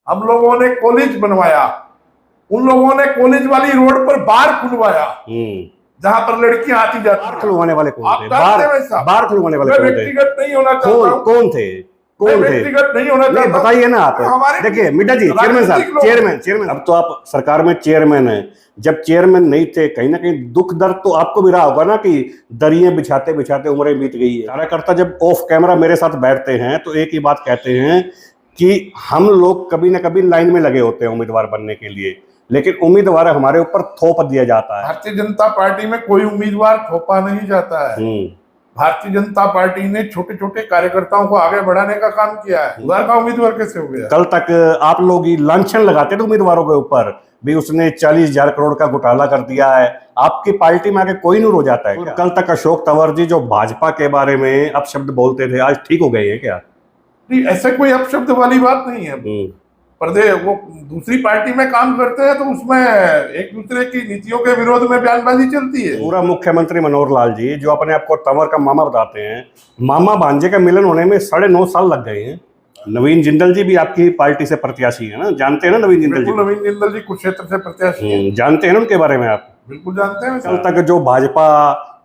हम लोगों ने कॉलेज बनवाया, उन लोगों ने कॉलेज वाली रोड पर बार खुलवाया जहां पर लड़कियां आती जाती। बार खुलवाने वाले कौन आप थे? जानते हैं वैसा? बार खुलवाने वाले मैं कौन थे? व्यक्तिगत नहीं होना चाहता हूं। कौन थे? कौन थे? व्यक्तिगत नहीं होना चाहता। बताइए ना आप। हमारे देखिए मिड्डा जी, चेयरमैन साहब, चेयरमैन अब तो आप सरकार में चेयरमैन है। जब चेयरमैन नहीं थे, कहीं ना कहीं दुख दर्द तो आपको भी रहा होगा ना कि दरियां बिछाते बिछाते उम्रें बीत गई है। कार्यकर्ता जब ऑफ कैमरा मेरे साथ बैठते हैं तो एक ही बात कहते हैं कि हम लोग कभी ना कभी लाइन में लगे होते हैं उम्मीदवार बनने के लिए, लेकिन उम्मीदवार हमारे ऊपर थोप दिया जाता है। भारतीय जनता पार्टी में कोई उम्मीदवार थोपा नहीं जाता है। भारतीय जनता पार्टी ने छोटे छोटे कार्यकर्ताओं को आगे बढ़ाने का काम किया है। उधर का उम्मीदवार कैसे हो गया? कल तक आप लोग ही लांछन लगाते थे उम्मीदवारों के ऊपर भी, उसने 40,000 करोड़ का घोटाला कर दिया है। आपकी पार्टी में आके कोई नहीं रो जाता है? कल तक अशोक तंवर जी जो भाजपा के बारे में अपशब्द बोलते थे, आज ठीक हो गए हैं क्या? नहीं, ऐसे कोई अपशब्द वाली बात नहीं है। प्रदेश वो दूसरी पार्टी में काम करते हैं तो उसमें एक दूसरे की नीतियों के विरोध में बयानबाजी चलती है। पूरा मुख्यमंत्री मनोहर लाल जी जो अपने आप को तंवर का मामा बताते हैं, मामा भांजे का मिलन होने में 9.5 साल लग गए हैं। नवीन जिंदल जी भी आपकी पार्टी से प्रत्याशी है ना, जानते हैं ना नवीन जिंदल जी? नवीन जिंदल जी कुरुक्षेत्र से प्रत्याशी हैं। जानते हैं ना उनके बारे में आप? बिल्कुल जानते हैं। कल तक जो भाजपा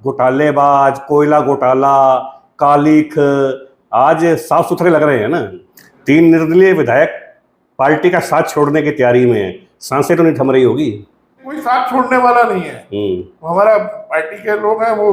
घोटालेबाज, कोयला घोटाला, कालिख, आज साफ सुथरे लग रहे हैं ना। 3 निर्दलीय विधायक पार्टी का साथ छोड़ने की तैयारी में है। सांसें तो नहीं थम रही होगी? कोई साथ छोड़ने वाला नहीं है। हमारा पार्टी के लोग हैं, वो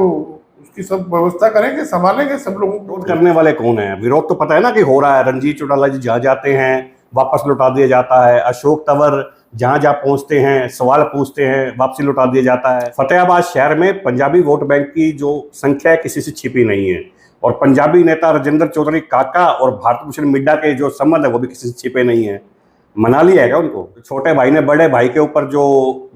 उसकी सब व्यवस्था करेंगे, संभालेंगे सब लोगों को। विरोध करने वाले कौन है? विरोध तो पता है ना कि हो रहा है। रणजीत चौटाला जी जहाँ जाते हैं वापस लौटा दिया जाता है। अशोक तंवर जहाँ जहाँ पहुंचते हैं सवाल पूछते हैं, वापसी लौटा दिया जाता है। फतेहाबाद शहर में पंजाबी वोट बैंक की जो संख्या है किसी से छिपी नहीं है, और पंजाबी नेता राजेंद्र चौधरी काका और भारत भूषण मिड्डा के जो संबंध है वो भी किसी से छिपे नहीं है। मना लिया है क्या उनको? छोटे भाई ने बड़े भाई के ऊपर जो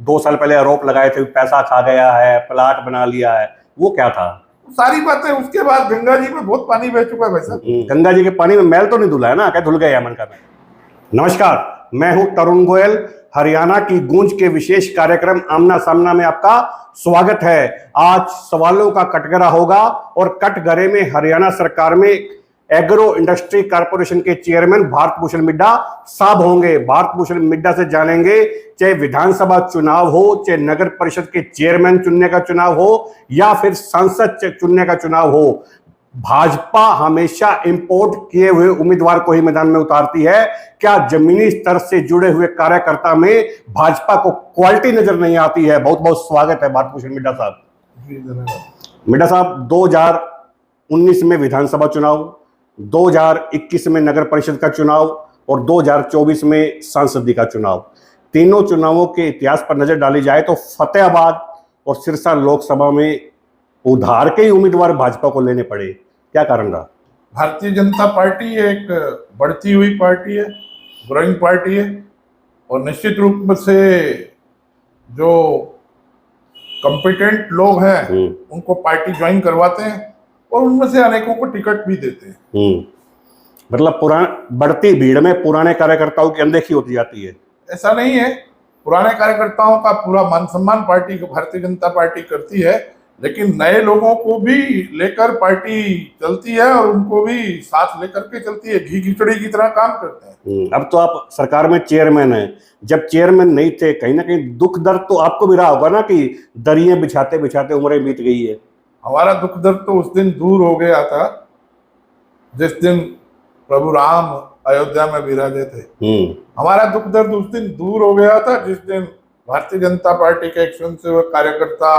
2 साल पहले आरोप लगाए थे, पैसा खा गया है, प्लाट बना लिया है, वो क्या था? सारी बातें उसके बाद गंगा जी में बहुत पानी बह चुका है भाई साहब। गंगा जी के पानी में मैल तो नहीं धुला है ना? क्या धुल गया मन का? नमस्कार, मैं हूं तरुण गोयल। हरियाणा की गूंज के विशेष कार्यक्रम आमना सामना में आपका स्वागत है। आज सवालों का कटघरा होगा और कटघरे में हरियाणा सरकार में एग्रो इंडस्ट्री कॉर्पोरेशन के चेयरमैन भारत भूषण मिड्डा साहब होंगे। भारत भूषण मिड्डा से जानेंगे, चाहे विधानसभा चुनाव हो, चाहे नगर परिषद के चेयरमैन चुनने का चुनाव हो, या फिर सांसद चुनने का चुनाव हो, भाजपा हमेशा इंपोर्ट किए हुए उम्मीदवार को ही मैदान में उतारती है। क्या जमीनी स्तर से जुड़े हुए कार्यकर्ता में भाजपा को क्वालिटी नजर नहीं आती है? बहुत बहुत स्वागत है भारत भूषण मिड्डा साहब। मिड्डा साहब, 2019 में विधानसभा चुनाव, 2021 में नगर परिषद का चुनाव और 2024 में सांसदी का चुनाव, तीनों चुनावों के इतिहास पर नजर डाली जाए तो फतेहाबाद और सिरसा लोकसभा में उधार के ही उम्मीदवार भाजपा को लेने पड़े। क्या कारण रहा? भारतीय जनता पार्टी एक बढ़ती हुई पार्टी है, ग्रोइंग पार्टी है, और निश्चित रूप से जो कॉम्पिटेंट लोग हैं उनको पार्टी ज्वाइन करवाते हैं और उनमें से अनेकों को टिकट भी देते हैं। मतलब बढ़ती भीड़ में पुराने कार्यकर्ताओं की अनदेखी होती जाती है? ऐसा नहीं है, पुराने कार्यकर्ताओं का पूरा मान सम्मान पार्टी भारतीय जनता पार्टी करती है, लेकिन नए लोगों को भी लेकर पार्टी चलती है और उनको भी साथ लेकर के चलती है। घी खिचड़ी की तरह काम करते हैं। अब तो आप सरकार में चेयरमैन है। जब चेयरमैन नहीं थे, कहीं ना कहीं दुख दर्द तो आपको भी रहा होगा ना कि दरियां बिछाते बिछाते उम्रें बीत गई है। हमारा दुख दर्द तो उस दिन दूर हो गया था जिस दिन प्रभु राम अयोध्या में विराजे थे। हमारा दुख दर्द उस दिन दूर हो गया था जिस दिन भारतीय जनता पार्टी के एक स्वयंसेवक कार्यकर्ता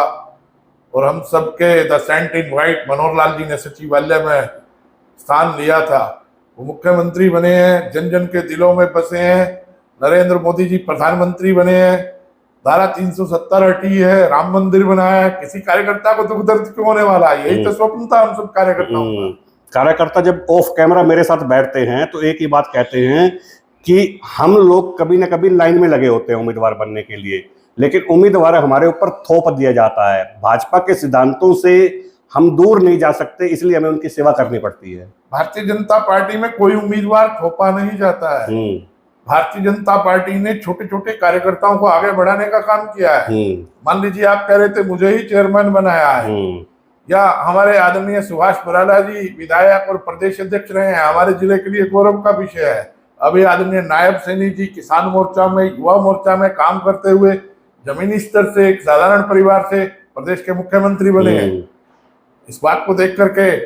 और हम सबके the Saint in white Manohar Lal ji ने सचिवालय में स्थान लिया था। वो मुख्यमंत्री बने हैं, जन जन के दिलों में बसे हैं। नरेंद्र मोदी जी प्रधानमंत्री बने हैं, धारा 370 हटी है, राम मंदिर बनाया है। किसी कार्यकर्ता को दुख दर्द क्यों होने वाला है? यही तो स्वप्न था हम सब कार्यकर्ताओं का। कार्यकर्ता जब ऑफ कैमरा मेरे साथ बैठते हैं तो एक ही बात कहते हैं कि हम लोग कभी ना कभी लाइन में लगे होते हैं उम्मीदवार बनने के लिए, लेकिन उम्मीदवार हमारे ऊपर थोप दिया जाता है। भाजपा के सिद्धांतों से हम दूर नहीं जा सकते, इसलिए हमें उनकी सेवा करनी पड़ती है। भारतीय जनता पार्टी में कोई उम्मीदवार थोपा नहीं जाता है। भारतीय जनता पार्टी ने छोटे छोटे कार्यकर्ताओं को आगे बढ़ाने का काम किया है। मान लीजिए आप कह रहे थे मुझे ही चेयरमैन बनाया है, या हमारे आदरणीय सुभाष बराला जी विधायक और प्रदेश अध्यक्ष रहे हैं, हमारे जिले के लिए गौरव का विषय है। अभी आदरणीय नायब सैनी जी किसान मोर्चा में, युवा मोर्चा में काम करते हुए जमीनी स्तर से एक साधारण परिवार से प्रदेश के मुख्यमंत्री बने हैं। इस बात को देख करके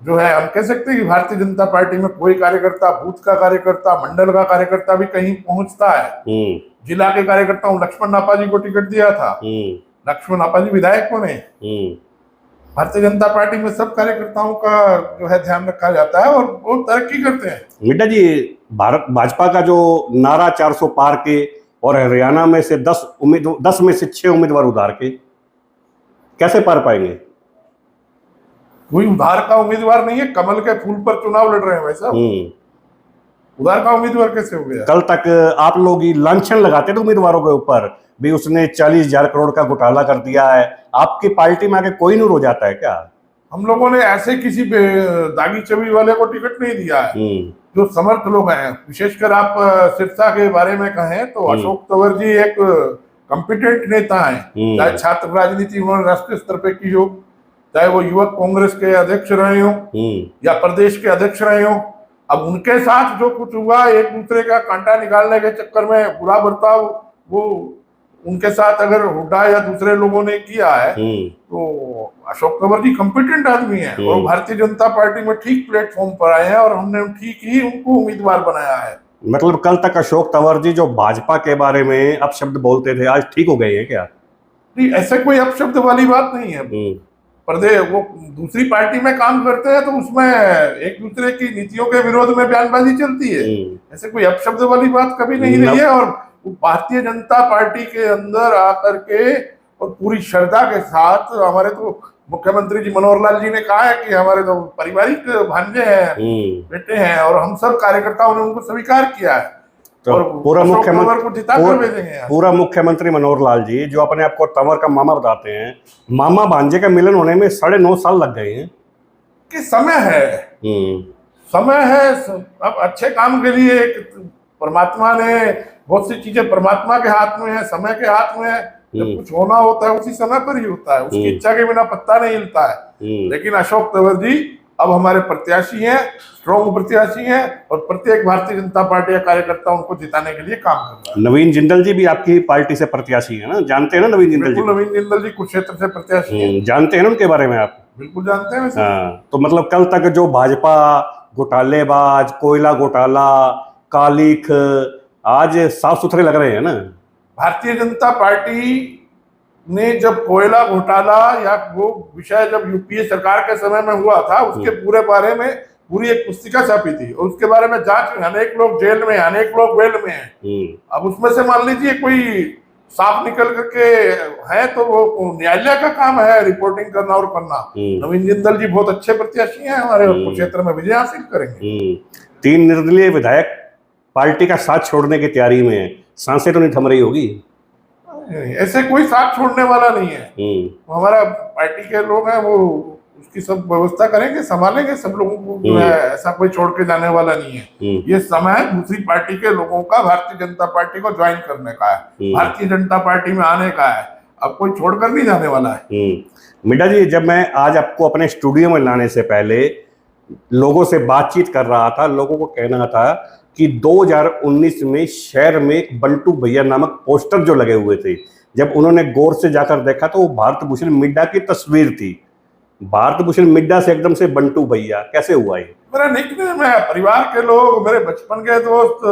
जो है हम कह सकते हैं कि भारतीय जनता पार्टी में कोई कार्यकर्ता, बूथ का कार्यकर्ता, मंडल का कार्यकर्ता भी कहीं पहुंचता है। जिला के कार्यकर्ताओं लक्ष्मण नापा जी को टिकट दिया था, लक्ष्मण नापा जी विधायक बने। भारतीय जनता पार्टी में सब कार्यकर्ताओं का जो है ध्यान रखा जाता है और वो तरक्की करते हैं। मिड्डा जी, भारत भाजपा का जो नारा 400 पार के और हरियाणा में से 10 में से 6 उम्मीदवार उधार के, कैसे पार पाएंगे? कोई उधार का उम्मीदवार नहीं है, कमल के फूल पर चुनाव लड़ रहे हैं भाई साहब। उधार का उम्मीदवार कैसे हो गया? कल तक आप लोग ही लांछन लगाते थे उम्मीदवारों के ऊपर भी, उसने 40,000 करोड़ का घोटाला कर दिया है। आपकी पार्टी में आके कोई नहीं रो जाता है क्या? हम लोगों ने ऐसे किसी दागी छवि वाले को टिकट नहीं दिया है। जो समर्थ लोग हैं, विशेषकर आप सिरसा के बारे में कहें तो अशोक तंवर जी एक कॉम्पिटेंट नेता हैं। चाहे छात्र राजनीति उन्होंने राष्ट्रीय स्तर पे की हो, चाहे वो युवक कांग्रेस के अध्यक्ष रहे हो या प्रदेश के अध्यक्ष रहे हो। अब उनके साथ जो कुछ हुआ, एक दूसरे का कांटा निकालने के चक्कर में बुरा बर्ताव वो उनके साथ अगर हुड्डा या दूसरे लोगों ने किया है तो अशोक तंवर जी कॉम्पिटेंट आदमी हैं और भारतीय जनता पार्टी में ठीक प्लेटफॉर्म पर आए हैं और हमने ठीक ही उनको उम्मीदवार बनाया है। मतलब कल तक अशोक तंवर जी जो भाजपा के बारे में अपशब्द बोलते थे, आज ठीक हो गए हैं क्या? नहीं, ऐसे कोई अपशब्द वाली बात नहीं है। प्रदेश वो दूसरी पार्टी में काम करते हैं तो उसमें एक दूसरे की नीतियों के विरोध में बयानबाजी चलती है। ऐसे कोई अपशब्द वाली बात कभी नहीं रही है। और भारतीय जनता पार्टी के अंदर आकर के और पूरी श्रद्धा के साथ हमारे तो मुख्यमंत्री जी मनोहर लाल जी ने कहा है कि हमारे तो पारिवारिक भांजे हैं, बेटे हैं, और हम सब कार्यकर्ताओं ने उनको स्वीकार किया है। तो और पूरा मुख्यमंत्री मनोहर लाल जी जो अपने आप को तंवर का मामा बताते हैं, मामा भांजे का मिलन होने में 9.5 साल लग गए हैं। कि समय है अब अच्छे काम के लिए परमात्मा ने बहुत सी चीजें, परमात्मा के हाथ में है, समय के हाथ में है। जब कुछ होना होता है उसी समय पर ही होता है, उसकी इच्छा के बिना पत्ता नहीं हिलता है। लेकिन अशोक तंवर जी अब हमारे प्रत्याशी हैं, स्ट्रॉन्ग प्रत्याशी हैं और प्रत्येक भारतीय जनता पार्टी का कार्यकर्ता उनको जिताने के लिए काम कर रहा है। नवीन जिंदल जी भी आपकी पार्टी से प्रत्याशी है ना, जानते हैं ना नवीन जिंदल जी? नवीन जिंदल जी कुरुक्षेत्र से प्रत्याशी हैं। जानते हैं ना उनके बारे में आप? बिल्कुल जानते हैं। हाँ, तो मतलब कल तक जो भाजपा घोटालेबाज, कोयला घोटाला, कालीख, आज साफ सुथरे लग रहे हैं ना। भारतीय जनता पार्टी ने जब कोयला घोटाला या वो विषय जब यूपीए सरकार के समय में हुआ था, उसके पूरे बारे में पूरी एक पुस्तिका छापी थी और उसके बारे में जांच में अनेक लोग जेल में, अनेक लोग बेल में हैं। अब उसमें से मान लीजिए कोई साफ निकल करके है तो वो न्यायालय का काम है रिपोर्टिंग करना और करना। नवीन जिंदल जी बहुत अच्छे प्रत्याशी हैं, हमारे क्षेत्र में विजय हासिल करेंगे। 3 निर्दलीय विधायक पार्टी का साथ छोड़ने की तैयारी में है, सांसें तो नहीं थम रही होगी? ऐसे कोई साथ छोड़ने वाला नहीं है। हमारा पार्टी के लोग हैं, वो उसकी सब व्यवस्था करेंगे, संभालेंगे सब लोगों को। जो है ऐसा कोई छोड़ के जाने वाला नहीं है। ये समय दूसरी पार्टी के लोगों का भारतीय जनता पार्टी को ज्वाइन करने का है, भारतीय जनता पार्टी में आने का है। अब कोई छोड़कर नहीं जाने वाला है। मिड्डा जी, जब मैं आज आपको अपने स्टूडियो में लाने से पहले लोगों से बातचीत कर रहा था, लोगों को कहना था कि 2019 में शहर में एक बंटू भैया नामक पोस्टर जो लगे हुए थे, जब उन्होंने गौर से जाकर देखा तो वो भारत भूषण मिड्डा की तस्वीर थी। भारत भूषण मिड्डा से एकदम से बंटू भैया कैसे हुआ ये? मेरा निकनेम है, परिवार के लोग, मेरे बचपन के दोस्त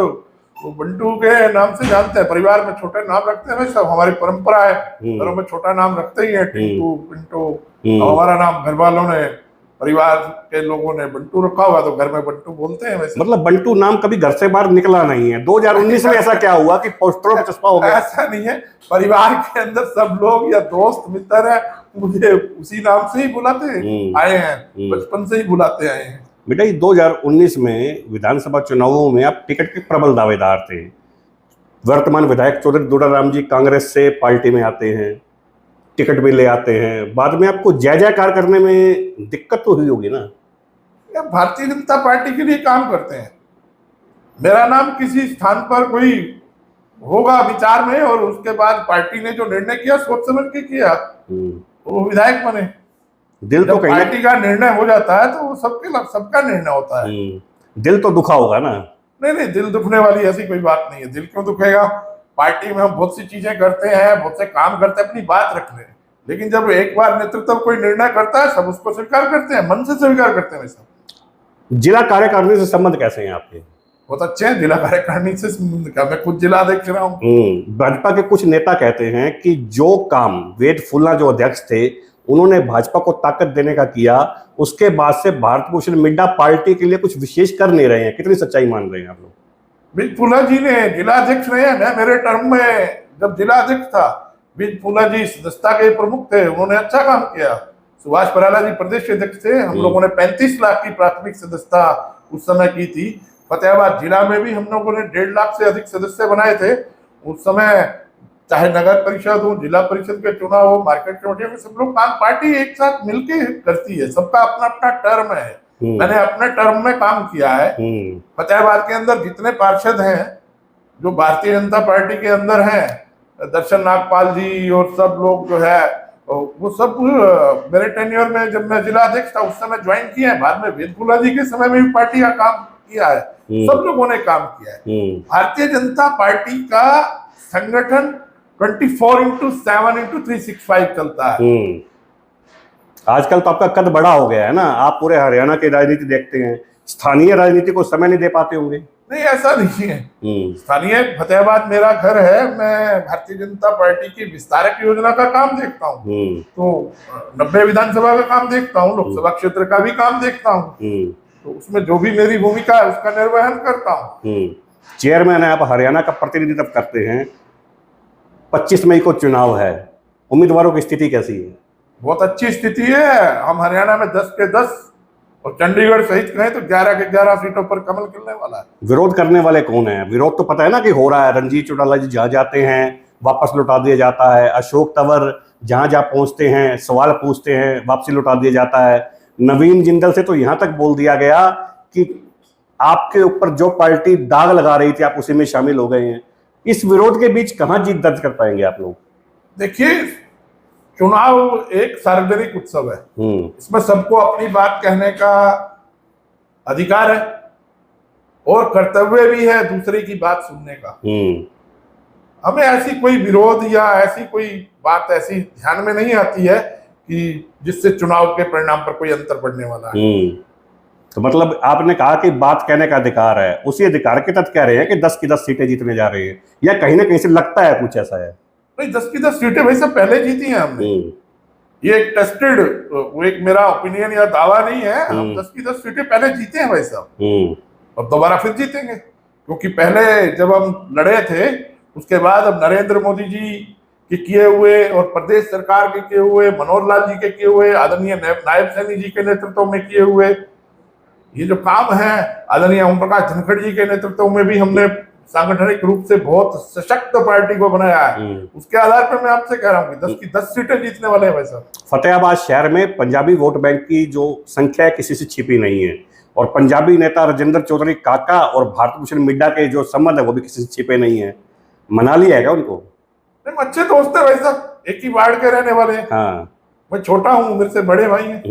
वो बंटू के नाम से जानते हैं। परिवार में छोटे नाम रखते हैं, सब हमारी परंपरा है, घरों में छोटा नाम रखते ही है, टिंटू, पिंटू। हमारा नाम घर वालों ने, परिवार के लोगों ने बंटू रखा हुआ तो घर में बंटू बोलते हैं। वैसे मतलब बंटू नाम कभी घर से बाहर निकला नहीं है। 2019 में ऐसा क्या हुआ कि पोस्टरों में चस्पा हो गया? ऐसा नहीं है, परिवार के अंदर सब लोग या दोस्त मित्र है मुझे उसी नाम से ही बुलाते आए हैं, बचपन से ही बुलाते आए हैं। बेटा, 2019 में विधानसभा चुनावों में आप टिकट के प्रबल दावेदार थे। वर्तमान विधायक चौधरी दुर्राराम जी कांग्रेस से पार्टी में आते हैं, टिकट भी ले आते हैं, बाद में आपको जय जयकार करने में दिक्कत तो हुई होगी ना? भारतीय जनता पार्टी के लिए काम करते हैं, मेरा नाम किसी स्थान पर कोई होगा विचार में और उसके बाद पार्टी ने जो निर्णय किया सोच समझ के किया, वो विधायक बने। दिल तो पार्टी का निर्णय हो जाता है तो वो सबका निर्णय होता है। दिल तो दुखा होगा ना? नहीं नहीं, दिल दुखने वाली ऐसी कोई बात नहीं है। दिल क्यों दुखेगा? पार्टी में हम बहुत सी चीजें करते हैं, बहुत से काम करते हैं, अपनी बात रख रहे हैं, लेकिन जब एक बार नेतृत्व कोई निर्णय करता है, सब उसको स्वीकार करते हैं, मन से स्वीकार करते हैं। वैसा जिला कार्यकारिणी से संबंध कैसे हैं आपके? बहुत अच्छे हैं। जिला कार्यकारिणी से संबंध का, मैं खुद जिला अध्यक्ष रहा हूँ। भाजपा के कुछ नेता कहते हैं कि जो काम वेद फुल्ला जो अध्यक्ष थे उन्होंने भाजपा को ताकत देने का किया, उसके बाद से भारत भूषण मिड्डा पार्टी के लिए कुछ विशेष कर नहीं रहे हैं। कितनी सच्चाई मान रहे हैं आप लोग? बीज फूला जी ने जिला अध्यक्ष रहे हैं। मैं मेरे टर्म में जब जिला अध्यक्ष था, बीज फूला जी सदस्यता के प्रमुख थे, उन्होंने अच्छा काम किया। सुभाष पराला जी प्रदेश अध्यक्ष थे। हम लोगों ने 35 लाख की प्राथमिक सदस्यता उस समय की थी। फतेहाबाद जिला में भी हम लोगों ने 1.5 लाख से अधिक सदस्य बनाए थे उस समय। चाहे नगर परिषद हो, जिला परिषद के चुनाव हो, मार्केट कमेटी में, सब लोग काम पार्टी एक साथ मिलके करती है। सबका अपना अपना टर्म है। मैंने अपने टर्म में काम किया है। फतेहाबाद के अंदर जितने पार्षद हैं जो भारतीय जनता पार्टी के अंदर हैं, दर्शन नागपाल जी और सब लोग जो है, वो सब मेरे टेन्योर में जब मैं जिला अध्यक्ष था उस समय ज्वाइन किए हैं। बाद में वेदफुला जी के समय में भी पार्टी का काम किया है। सब लोगों ने काम किया है। भारतीय जनता पार्टी का संगठन 24/7/365 चलता है। आजकल तो आपका कद बड़ा हो गया है ना, आप पूरे हरियाणा की राजनीति देखते हैं, स्थानीय राजनीति को समय नहीं दे पाते होंगे? नहीं, ऐसा नहीं है। स्थानीय फतेहाबाद मेरा घर है। मैं भारतीय जनता पार्टी की विस्तारक योजना का काम देखता हूँ, तो 90 विधानसभा का काम देखता हूँ, लोकसभा क्षेत्र का भी काम देखता हूँ, तो उसमें जो भी मेरी भूमिका है उसका निर्वहन करता हूँ। चेयरमैन है, आप हरियाणा का प्रतिनिधित्व करते हैं। 25 मई को चुनाव है, उम्मीदवारों की स्थिति कैसी है? बहुत अच्छी स्थिति है। हम हरियाणा में 10 के 10 और चंडीगढ़ सहित कहें तो 11 के 11 सीटों पर कमल खिलने वाला है। विरोध करने वाले कौन है? विरोध तो पता है ना कि हो रहा है। रणजीत चौटाला जी जहां जाते हैं वापस लौटा दिया जाता है। अशोक तंवर जहां जहां पहुंचते हैं सवाल पूछते हैं, वापसी लौटा दिया जाता है। नवीन जिंदल से तो यहां तक बोल दिया गया कि आपके ऊपर जो पार्टी दाग लगा रही थी आप उसी में शामिल हो गए हैं। इस विरोध के बीच कहां जीत दर्ज कर पाएंगे आप लोग? देखिए, चुनाव एक सार्वजनिक उत्सव है। इसमें सबको अपनी बात कहने का अधिकार है और कर्तव्य भी है दूसरे की बात सुनने का। हमें ऐसी कोई विरोध या ऐसी कोई बात ऐसी ध्यान में नहीं आती है कि जिससे चुनाव के परिणाम पर कोई अंतर पड़ने वाला है। तो मतलब आपने कहा कि बात कहने का अधिकार है, उसी अधिकार के तहत कह रहे हैं कि 10 की 10 सीटें जीतने जा रही है, या कहीं ना कहीं से लगता है कुछ ऐसा है? नहीं, 10 की 10 सीटें भाई सब पहले जीती हैं हमने। ये एक टेस्टेड, वो एक मेरा ओपिनियन या दावा नहीं है। हम 10 की 10 सीटें पहले जीते हैं भाई साहब, और दोबारा फिर जीतेंगे। क्योंकि पहले जब हम लड़े थे उसके बाद अब नरेंद्र मोदी जी के किए हुए और प्रदेश सरकार के किए हुए, मनोहर लाल जी के किए हुए, आदरणीय नायब सैनी जी के नेतृत्व में किए हुए ये जो काम है, आदरणीय ओम प्रकाश धनखड़ जी के नेतृत्व में भी हमने सांगठनिक रूप से बहुत सशक्त पार्टी को बनाया है। उसके आधार पर मैं आपसे कह रहा हूँ कि 10 की 10 सीटें जीतने वाले हैं भाई साहब। फतेहाबाद शहर में पंजाबी वोट बैंक की जो संख्या है किसी से छिपी नहीं है, और पंजाबी नेता राजेंद्र चौधरी काका और भारत भूषण मिड्डा के जो संबंध है वो भी किसी से छिपे नहीं है। मना लिया है क्या उनको? अच्छे दोस्त है भाई साहब, एक ही वार्ड के रहने वाले हैं। हाँ, मैं छोटा हूँ, मेरे से बड़े भाई हैं।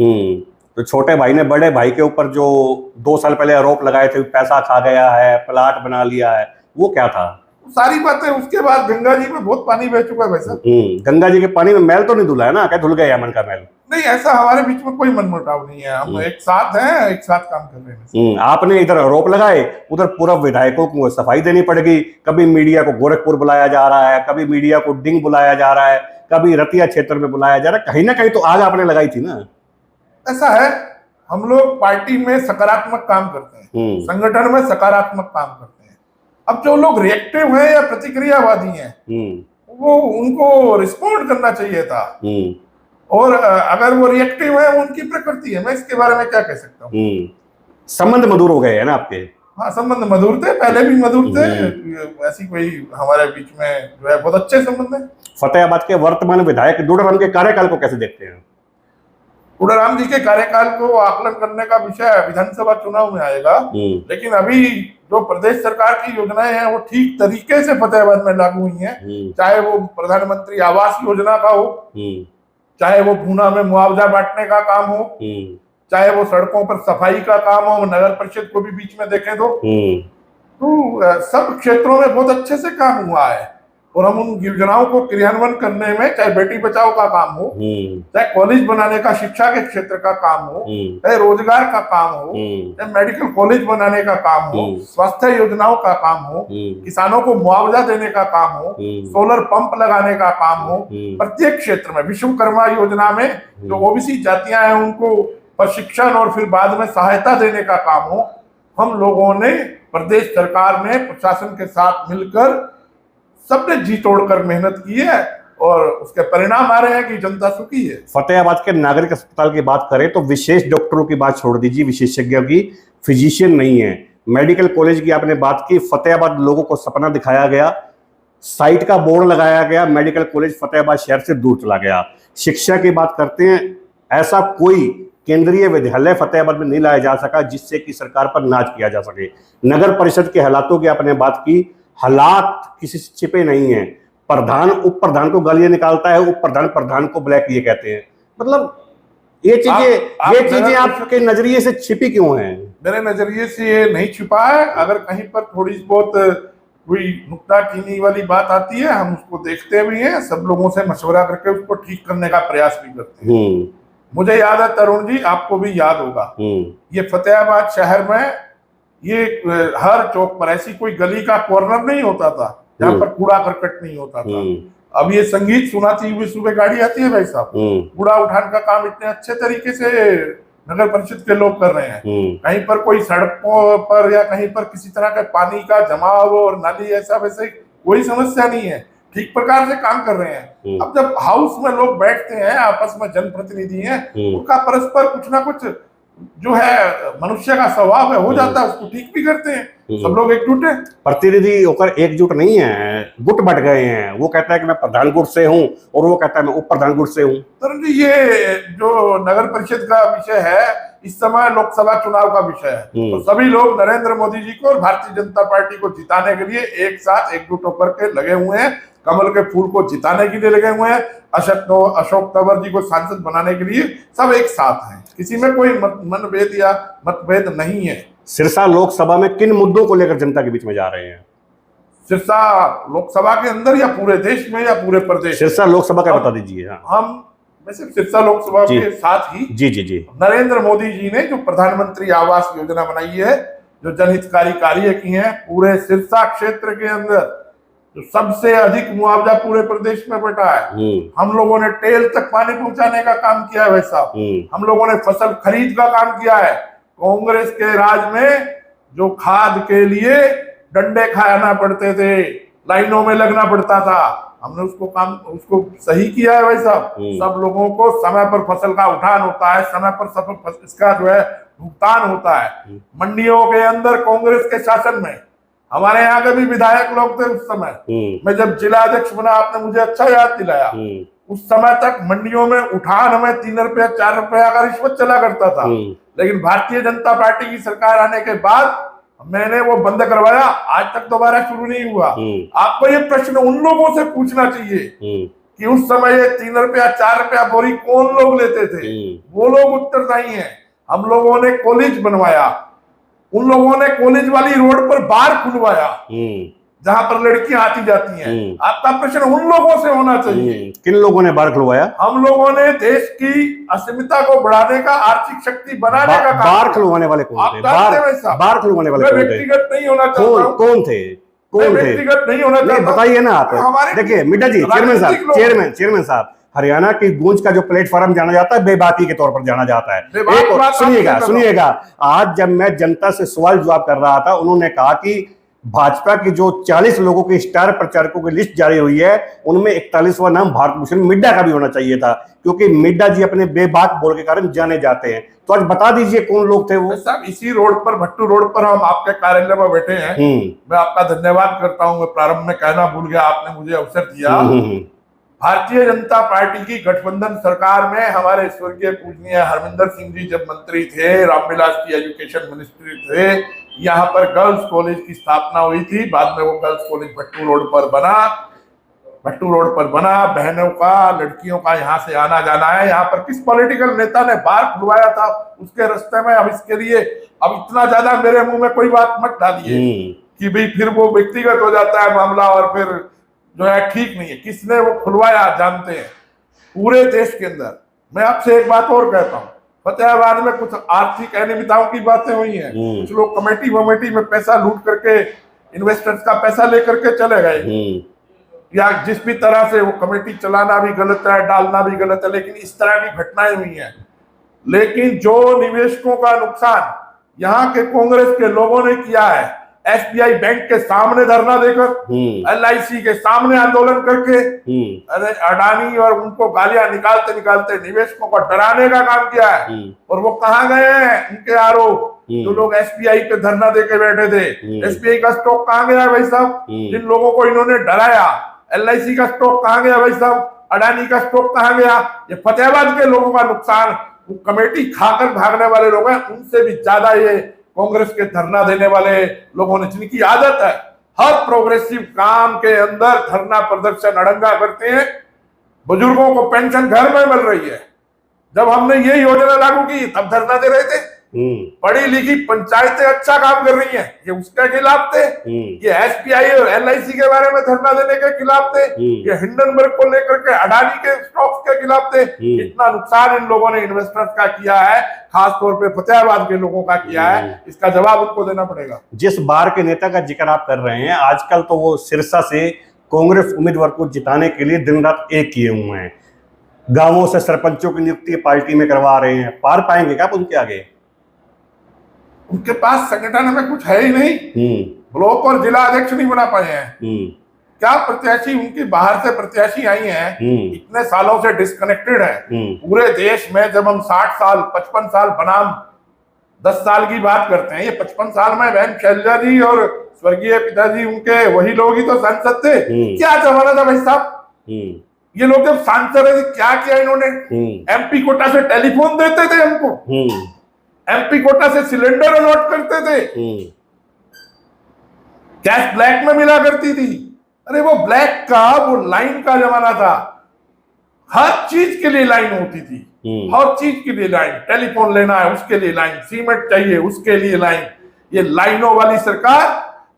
तो छोटे भाई ने बड़े भाई के ऊपर जो 2 साल पहले आरोप लगाए थे, पैसा खा गया है, प्लाट बना लिया है, वो क्या था? सारी बातें उसके बाद गंगा जी में बहुत पानी बह चुका है भाई साहब। गंगा जी के पानी में मैल तो नहीं धुला है ना? क्या धुल गया मन का मैल? नहीं, ऐसा हमारे बीच में कोई मनमुटाव नहीं है। हम एक साथ हैं, एक साथ काम कर रहे हैं। आपने इधर आरोप लगाए, उधर पूर्व विधायकों को सफाई देनी पड़ेगी। कभी मीडिया को गोरखपुर बुलाया जा रहा है, कभी मीडिया को डिंग बुलाया जा रहा है, कभी रतिया क्षेत्र में बुलाया जा रहा है। कहीं ना कहीं तो आग आपने लगाई थी ना? ऐसा है, हम लोग पार्टी में सकारात्मक काम करते हैं, संगठन में सकारात्मक काम करते हैं। अब जो लोग रिएक्टिव हैं या प्रतिक्रियावादी हैं, वो उनको रिस्पॉन्ड करना चाहिए था। और अगर वो रिएक्टिव है, उनकी प्रकृति है, मैं इसके बारे में क्या कह सकता हूँ। संबंध मधुर हो गए हैं ना आपके? हाँ, संबंध मधुर थे, पहले भी मधुर थे। ऐसी कोई हमारे बीच में जो है बहुत अच्छे संबंध है। फतेहाबाद के वर्तमान विधायक दुड़राम के कार्यकाल को कैसे देखते हैं? दुड़राम जी के कार्यकाल को आकलन करने का विषय विधानसभा चुनाव में आएगा, लेकिन अभी जो प्रदेश सरकार की योजनाएं हैं वो ठीक तरीके से फतेहाबाद में लागू हुई हैं। चाहे वो प्रधानमंत्री आवास योजना का हो, चाहे वो भूना में मुआवजा बांटने का काम हो, चाहे वो सड़कों पर सफाई का काम हो, नगर परिषद को भी बीच में देखें तो तो सब क्षेत्रों में बहुत अच्छे से काम हुआ है और हम उन योजनाओं को क्रियान्वयन करने में, चाहे बेटी बचाओ का काम हो, चाहे कॉलेज बनाने का, शिक्षा के क्षेत्र का काम हो, चाहे रोजगार का काम हो, चाहे मेडिकल कॉलेज बनाने का काम हो, स्वास्थ्य योजनाओं का काम हो, किसानों को मुआवजा देने का काम हो, सोलर पंप लगाने का काम हो, प्रत्येक क्षेत्र में विश्वकर्मा योजना में जो ओबीसी जातियां हैं उनको प्रशिक्षण और फिर बाद में सहायता देने का काम हो, हम लोगों ने प्रदेश सरकार में प्रशासन के साथ मिलकर सबने जी तोड़कर मेहनत की है और उसके परिणाम आ रहे हैं कि जनता सुखी है। फतेहाबाद के नागरिक अस्पताल की बात करें तो विशेष डॉक्टरों की बात छोड़ दीजिए, विशेषज्ञों की, फिजिशियन नहीं है। मेडिकल कॉलेज की आपने बात की, फतेहाबाद लोगों को सपना दिखाया गया, साइट का बोर्ड लगाया गया, मेडिकल कॉलेज फतेहाबाद शहर से दूर चला गया। शिक्षा की बात करते हैं, ऐसा कोई केंद्रीय विद्यालय फतेहाबाद में नहीं लाया जा सका जिससे कि सरकार पर नाज किया जा सके। नगर परिषद के हालातों की आपने बात की, हालात किसी से छिपे नहीं है। प्रधान उप प्रधान को गालियां निकालता है, उप प्रधान प्रधान को ब्लैक ये कहते हैं। मतलब ये चीजें आपके नजरिए से छिपी क्यों हैं? मेरे नजरिए से ये नहीं छिपा है। अगर कहीं पर थोड़ी बहुत कोई नुक्ताचीनी वाली बात आती है, हम उसको देखते भी हैं, सब लोगों से मशवरा करके उसको ठीक करने का प्रयास भी करते हैं। मुझे याद है तरुण जी, आपको भी याद होगा, ये फतेहाबाद शहर में ये हर चौक पर ऐसी कोई गली का कॉर्नर नहीं होता था जहां पर कूड़ा करकट नहीं होता था। अब ये संगीत सुनाती हुई सुबह गाड़ी आती है भाई साहब, कूड़ा उठाने का काम इतने अच्छे तरीके से नगर परिषद के लोग कर रहे हैं। कहीं पर कोई सड़कों पर या कहीं पर किसी तरह का पानी का जमाव और नाली ऐसा वैसे कोई समस्या नहीं है, ठीक प्रकार से काम कर रहे हैं। अब जब हाउस में लोग बैठते हैं, आपस में जनप्रतिनिधि हैं, उनका परस्पर कुछ ना कुछ जो है मनुष्य का स्वभाव है, हो जाता है, उसको ठीक भी करते हैं। सब लोग एकजुट है। प्रतिनिधि होकर एकजुट नहीं है, गुट बट गए हैं। वो कहता है कि मैं प्रधान गुट से हूँ और वो कहता है मैं उप प्रधान गुट से हूँ। तरुण जी, ये जो नगर परिषद का विषय है, इस समय लोकसभा चुनाव का विषय है, तो सभी लोग नरेंद्र मोदी जी को और भारतीय जनता पार्टी को जिताने के लिए एक साथ एकजुट होकर के लगे हुए हैं। कमल के फूल को जिताने के लिए लगे हुए हैं। अशोक तंवर जी को सांसद बनाने के लिए सब एक साथ हैं, किसी में कोई मनभेद या मतभेद नहीं है। सिरसा लोकसभा में किन मुद्दों को लेकर जनता के बीच में जा रहे हैं? सिरसा लोकसभा के अंदर या पूरे देश में या पूरे प्रदेश? सिरसा लोकसभा का बता दीजिए। हम वैसे सिरसा लोकसभा के साथ ही जी नरेंद्र मोदी जी ने जो प्रधानमंत्री आवास योजना बनाई है, जो जनहितकारी कार्य की है, पूरे सिरसा क्षेत्र के अंदर जो सबसे अधिक मुआवजा पूरे प्रदेश में बटा है। हम लोगों ने टेल तक पानी पहुंचाने का काम किया है भाई साहब। हम लोगों ने फसल खरीद का काम किया है। कांग्रेस के राज में जो खाद के लिए डंडे खाना पड़ते थे, लाइनों में लगना पड़ता था, हमने उसको सही किया है भाई साहब। सब लोगों को समय पर फसल का उठान होता है, समय पर इसका जो है भुगतान होता है। मंडियों के अंदर कांग्रेस के शासन में हमारे यहाँ के भी विधायक लोग थे उस समय, मैं जब जिला अध्यक्ष बना, आपने मुझे अच्छा याद दिलाया, उस समय तक मंडियों में उठान हमें 3 रुपया 4 रुपया का रिश्वत चला करता था। लेकिन भारतीय जनता पार्टी की सरकार आने के बाद मैंने वो बंद करवाया, आज तक दोबारा शुरू नहीं हुआ। आपको ये प्रश्न उन लोगों से पूछना चाहिए कि उस समय ये 3 रुपया 4 रुपया बोरी कौन लोग लेते थे, वो लोग उत्तरदायी हैं। हम लोगों ने कॉलेज बनवाया, उन लोगों ने कॉलेज वाली रोड पर बार खुलवाया जहां पर लड़कियां आती जाती हैं। आपका प्रश्न उन लोगों से होना चाहिए। किन लोगों ने बार खुलवाया? हम लोगों ने देश की अस्मिता को बढ़ाने का, आर्थिक शक्ति बनाने का काम। बार खुलवाने वाले कौन थे? बार खुलवाने वाले व्यक्तिगत नहीं होना चाहता। कौन थे? व्यक्तिगत नहीं होना चाहता, बताइए ना आप। देखिए मिड्डा जी, चेयरमैन साहब, हरियाणा की गूंज का जो प्लेटफॉर्म जाना जाता है, बेबाकी के तौर पर जाना जाता है। सुनिएगा, आज जब मैं जनता से सवाल जवाब कर रहा था, उन्होंने कहा कि भाजपा की जो 40 लोगों के स्टार प्रचारकों की लिस्ट जारी हुई है, उनमें 41वां नाम भारत भूषण मिड्डा का भी होना चाहिए था, क्योंकि मिड्डा जी अपने बेबाक बोल के कारण जाने जाते हैं। तो आज बता दीजिए कौन लोग थे वो? साहब, इसी रोड पर, भट्टू रोड पर हम आपके कार्यालय में बैठे हैं। मैं आपका धन्यवाद करता हूं। मैं प्रारंभ में कहना भूल गया, आपने मुझे अवसर दिया। भारतीय जनता पार्टी की गठबंधन सरकार में हमारे स्वर्गीय पूजनीय हरमिंदर सिंह जी जब मंत्री थे, रामविलास की एजुकेशन मिनिस्ट्री थे, यहाँ पर गर्ल्स कॉलेज की स्थापना हुई थी। बाद में वो गर्ल्स कॉलेज भट्टू रोड पर बना। बहनों का, लड़कियों का यहाँ से आना जाना है। यहाँ पर किस पॉलिटिकल नेता ने बार खुलवाया था उसके रास्ते में? अब इसके लिए अब इतना ज्यादा मेरे मुंह में कोई बात मत डालिए। कि भाई फिर वो व्यक्तिगत हो जाता है मामला और फिर जो है ठीक नहीं है। किसने वो खुलवाया जानते हैं पूरे देश के अंदर। मैं आपसे एक बात और कहता हूँ, फतेहाबाद में कुछ आर्थिक अनियमितताओं की बातें हुई हैं, कुछ लोग कमेटी में पैसा लूट करके इन्वेस्टर्स का पैसा लेकर के चले गए, या जिस भी तरह से वो कमेटी चलाना भी गलत है, डालना भी गलत है, लेकिन इस तरह की घटनाएं हुई हैं। लेकिन जो निवेशकों का नुकसान यहाँ के कांग्रेस के लोगों ने किया है, एसबीआई बैंक के सामने धरना देकर, एलआईसी के सामने आंदोलन करके, अरे अडानी और उनको गालियां निकालते निकालते निवेशकों को डराने का काम किया है। और वो कहाँ गए हैं उनके आरोप, जो लोग एसबीआई पे धरना देके बैठे थे, एसबीआई का स्टॉक कहाँ गया भाई साहब, जिन लोगों को इन्होंने डराया? एलआईसी का स्टॉक कहाँ गया भाई साहब, अडानी का स्टॉक कहाँ गया? ये फतेहाबाद के लोगों का नुकसान कमेटी खाकर भागने वाले लोग हैं, उनसे भी ज्यादा ये कांग्रेस के धरना देने वाले लोगों ने, जिनकी आदत है हर प्रोग्रेसिव काम के अंदर धरना प्रदर्शन अड़ंगा करते हैं। बुजुर्गों को पेंशन घर में मिल रही है, जब हमने ये योजना लागू की तब धरना दे रहे थे। पढ़ी लिखी पंचायतें अच्छा काम कर रही हैं, ये उसके खिलाफ थे। ये एसबीआई और एलआईसी के बारे में धरना देने के खिलाफ थे। ये हिंडनबर्ग को लेकर के अडानी के स्टॉक्स के खिलाफ थे। इतना नुकसान इन लोगों ने इन्वेस्टर्स का किया है, खासतौर पे फतेहाबाद के लोगों का किया है, इसका जवाब उनको देना पड़ेगा। जिस बार के नेता का जिक्र आप कर रहे हैं, आजकल तो वो सिरसा से कांग्रेस उम्मीदवार को जिताने के लिए दिन रात एक किए हुए हैं। गांवों से सरपंचों की नियुक्ति पार्टी में करवा रहे हैं। पार पाएंगे क्या उनके आगे? उनके पास संगठन में कुछ है ही नहीं, ब्लॉक और जिला अध्यक्ष नहीं बना पाए हैं। क्या प्रत्याशी उनकी बाहर से प्रत्याशी आई हैं, इतने सालों से डिस्कनेक्टेड है पूरे देश में। जब हम 60 साल 55 साल बनाम 10 साल की बात करते हैं, ये 55 साल में बहन शैलजा जी और स्वर्गीय पिताजी उनके वही लोग ही तो सांसद थे। क्या जमाना था भाई साहब, ये लोग जब सांसद है क्या किया इन्होंने? एमपी कोटा से टेलीफोन देते थे हमको, एमपी कोटा से सिलेंडर अलॉट करते थे, गैस ब्लैक में मिला करती थी। अरे वो ब्लैक का, वो लाइन का जमाना था, हर चीज के लिए लाइन होती थी, हर चीज के लिए लाइन। टेलीफोन लेना है उसके लिए लाइन, सीमेंट चाहिए उसके लिए लाइन। ये लाइनों वाली सरकार,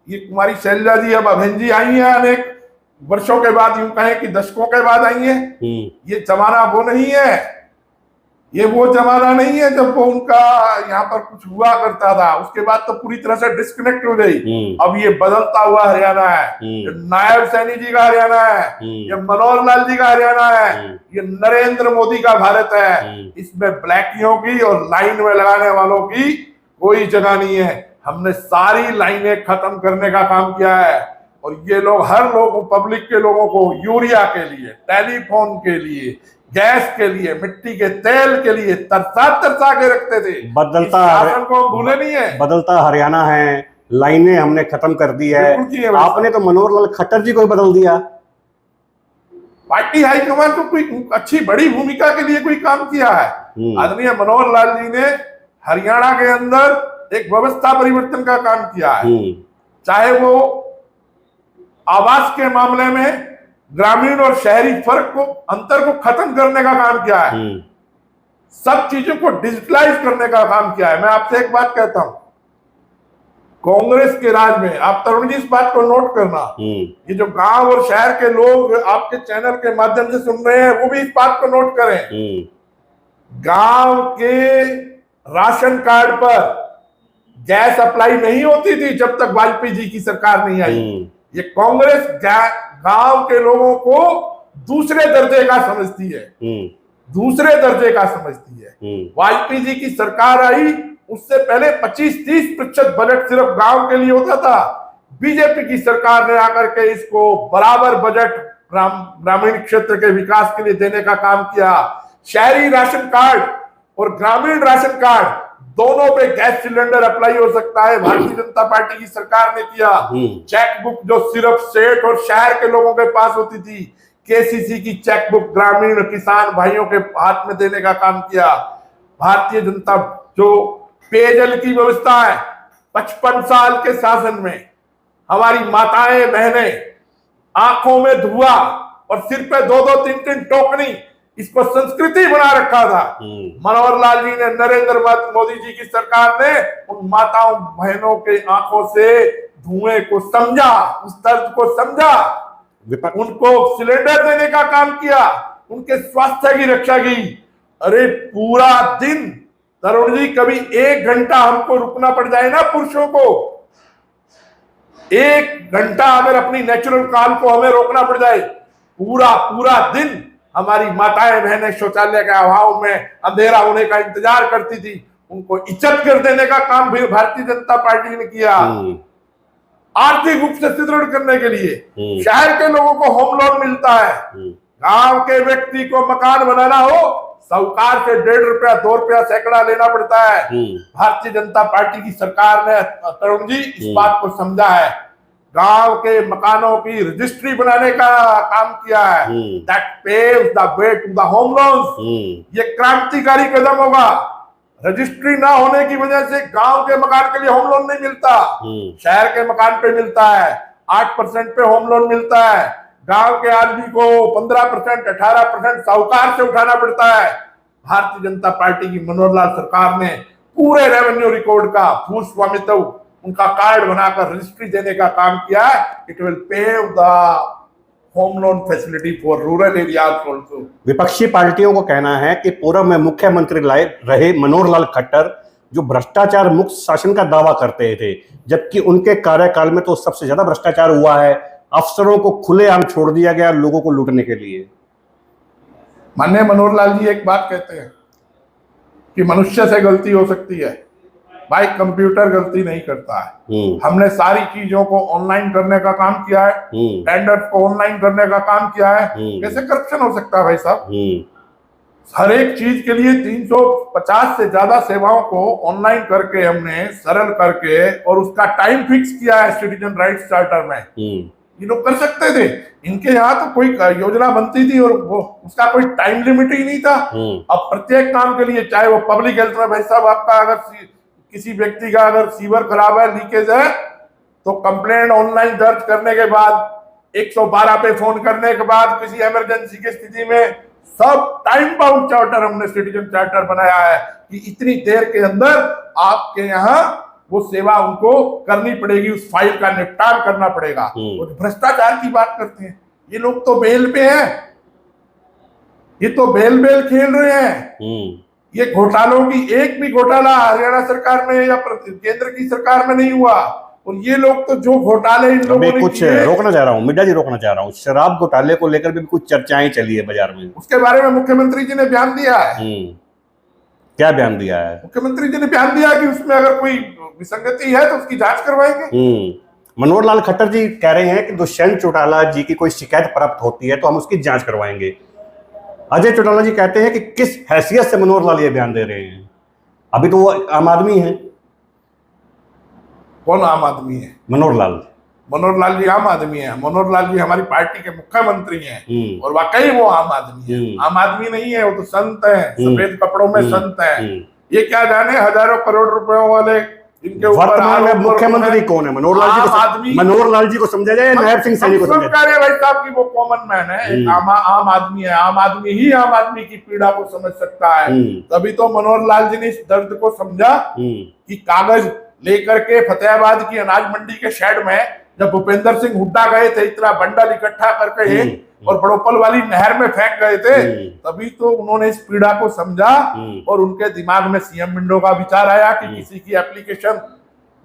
ये कुमारी शैलजा जी अब अभिन जी आई है अनेक वर्षों के बाद, यूं कहें कि दशकों के बाद आई है। ये जमाना वो नहीं है, ये वो जमाना नहीं है जब वो उनका यहाँ पर कुछ हुआ करता था। उसके बाद तो पूरी तरह से डिस्कनेक्ट हो गई। अब ये बदलता हुआ हरियाणा है, ये नायब सैनी जी का हरियाणा है, ये मनोहर लाल जी का हरियाणा है, ये नरेंद्र मोदी का भारत है। इसमें ब्लैकियों की और लाइन में लगाने वालों की कोई जगह नहीं है। हमने सारी लाइनें खत्म करने का काम किया है। और ये लोग हर लोग, पब्लिक के लोगों को यूरिया के लिए, टेलीफोन के लिए, गैस के लिए, मिट्टी के तेल के लिए तरसा के रखते थे। बदलता शासन को हम भूले नहीं है। बदलता हरियाणा है, लाइनें हमने खत्म कर दी है। आपने तो मनोहर लाल खट्टर जी को बदल दिया। पार्टी हाईकमान को कोई अच्छी बड़ी भूमिका के लिए कोई काम किया है? आदरणीय मनोहर लाल जी ने हरियाणा के अंदर एक व्यवस्था परिवर्तन का काम किया है। चाहे वो आवास के मामले में ग्रामीण और शहरी फर्क को, अंतर को खत्म करने का काम किया है, सब चीजों को डिजिटलाइज करने का काम किया है। मैं आपसे एक बात कहता हूं, कांग्रेस के राज में, आप तरुण जी इस बात को नोट करना, ये जो गांव और शहर के लोग आपके चैनल के माध्यम से सुन रहे हैं, वो भी इस बात को नोट करें। गांव के राशन कार्ड पर गैस अप्लाई नहीं होती थी जब तक वाजपेयी जी की सरकार नहीं आई। ये कांग्रेस गांव के लोगों को दूसरे दर्जे का समझती है, दूसरे दर्जे का समझती है। वाजपेयी जी की सरकार आई, उससे पहले 25-30% बजट सिर्फ गांव के लिए होता था। बीजेपी की सरकार ने आकर के इसको बराबर बजट ग्रामीण क्षेत्र के विकास के लिए देने का काम किया। शहरी राशन कार्ड और ग्रामीण राशन कार्ड दोनों पे गैस सिलेंडर अप्लाई हो सकता है, भारतीय जनता पार्टी की सरकार ने किया। चेक बुक जो सिर्फ सेठ और शहर के लोगों के पास होती थी, केसीसी की चेक बुक ग्रामीण किसान भाइयों के हाथ में देने का काम किया। भारतीय जनता जो पेयजल की व्यवस्था है, 55 साल के शासन में हमारी माताएं बहनें आंखों में धुआं और सिर पे 2-2 3-3 टोकनी, इसको संस्कृति बना रखा था। मनोहर लाल जी ने, नरेंद्र मोदी जी की सरकार ने उन माताओं बहनों के आंखों से धुएं को समझा, उस दर्द को समझा, उनको सिलेंडर देने का काम किया, उनके स्वास्थ्य की रक्षा की। अरे पूरा दिन तरुण जी, कभी 1 घंटा हमको रुकना पड़ जाए ना, पुरुषों को 1 घंटा अगर अपनी नेचुरल कॉल को हमें रोकना पड़ जाए, पूरा पूरा दिन हमारी माताएं बहनें शौचालय के अभाव में अंधेरा होने का इंतजार करती थी। उनको इज्जत कर देने का काम भी भारतीय जनता पार्टी ने किया। आर्थिक रूप से सुदृढ़ करने के लिए शहर के लोगों को होम लोन मिलता है। गांव के व्यक्ति को मकान बनाना हो, साहूकार से 1.5 रुपया 2 रुपया सैकड़ा लेना पड़ता है। भारतीय जनता पार्टी की सरकार ने, तरुण जी, इस बात को समझा है। गांव के मकानों की रजिस्ट्री बनाने का काम किया है। That paves the way to the home loans. ये क्रांतिकारी कदम होगा। रजिस्ट्री ना होने की वजह से गांव के मकान के लिए होम लोन नहीं मिलता, शहर के मकान पे मिलता है। 8% पे होम लोन मिलता है। गांव के आदमी को 15%, 18% साहूकार से उठाना पड़ता है। भारतीय जनता पार्टी की मनोहर लाल सरकार ने पूरे रेवेन्यू रिकॉर्ड का भू स्वामित्व उनका कार्ड बनाकर रजिस्ट्री देने का काम किया है। It will pave the home loan facility for rural areas also. विपक्षी पार्टियों को कहना है कि पूर्व में मुख्यमंत्री रहे मनोहर लाल खट्टर जो भ्रष्टाचार मुक्त शासन का दावा करते थे, जबकि उनके कार्यकाल में तो सबसे ज्यादा भ्रष्टाचार हुआ है। अफसरों को खुलेआम छोड़ दिया गया लोगों को लूटने के लिए। माननीय मनोहर लाल जी एक बात कहते हैं कि मनुष्य से गलती हो सकती है, भाई कंप्यूटर गलती नहीं करता है। हमने सारी चीजों को ऑनलाइन करने का काम किया है, टेंडर को ऑनलाइन करने का काम किया है। कैसे करप्शन हो सकता है भाई साहब? हर एक चीज के लिए 350 से ज्यादा सेवाओं को ऑनलाइन करके हमने सरल करके और उसका टाइम फिक्स किया है सिटीजन राइट्स चार्टर में। ये लोग कर सकते थे। इनके यहाँ तो कोई योजना बनती थी और वो उसका कोई टाइम लिमिट ही नहीं था। अब प्रत्येक काम के लिए, चाहे वो पब्लिक हेल्थ में, भाई साहब आपका अगर किसी व्यक्ति का अगर सीवर खराब है, लीकेज है, तो कंप्लेंट ऑनलाइन दर्ज करने के बाद 112 पे फोन करने के बाद किसी इमरजेंसी की स्थिति में सब टाइम बाउंड चार्टर हमने सिटीजन चार्टर बनाया है कि इतनी देर के अंदर आपके यहाँ वो सेवा उनको करनी पड़ेगी, उस फाइल का निपटान करना पड़ेगा। और भ्रष्टाचार की बात करते हैं, ये लोग तो बेल पे हैं, ये तो बेल खेल रहे हैं। ये घोटालों की एक भी घोटाला हरियाणा सरकार में या केंद्र की सरकार में नहीं हुआ। और ये लोग तो जो घोटाले इन लोगों ने कुछ रोकना चाह रहा हूँ, मिड्डा जी रोकना चाह रहा हूँ, शराब घोटाले को लेकर भी कुछ चर्चाएं चली है बाजार में। उसके बारे में मुख्यमंत्री जी ने बयान दिया है। क्या बयान दिया है? मुख्यमंत्री जी ने बयान दिया कि उसमें अगर कोई विसंगति है तो उसकी जांच करवाएंगे। मनोहर लाल खट्टर जी कह रहे हैं कि दुष्यंत चौटाला जी की कोई शिकायत प्राप्त होती है तो हम उसकी जांच करवाएंगे। अजय चौटाला जी कहते हैं कि किस हैसियत से मनोहर लाल ये बयान दे रहे हैं? अभी तो वो आम आदमी है। कौन आम आदमी है? मनोहर लाल। मनोहर लाल जी आम आदमी है। मनोहर लाल जी हमारी पार्टी के मुख्यमंत्री हैं और वाकई वो आम आदमी है। आम आदमी नहीं है, वो तो संत है, सफेद कपड़ों में संत है। ये क्या जाने हजारों करोड़ रुपयों वाले इनके वर्तमान में मुख्यमंत्री कौन है? मनोहर लाल जी को, मनोहर लाल जी को समझा जाए, नायब सिंह सैनी को समझा जाए? भाई साहब की वो कॉमन मैन है, आम आदमी है। आम आदमी ही आम आदमी की पीड़ा को समझ सकता है। तभी तो मनोहर लाल जी ने इस दर्द को समझा कि कागज लेकर के फतेहाबाद की अनाज मंडी के शेड में जब भूपेंद्र सिंह हुड्डा गए थे, इतना बंडल इकट्ठा करके और बड़ोपल वाली नहर में फेंक गए थे, तभी तो उन्होंने इस पीड़ा को समझा और उनके दिमाग में सीएम विंडो का विचार आया कि किसी की एप्लीकेशन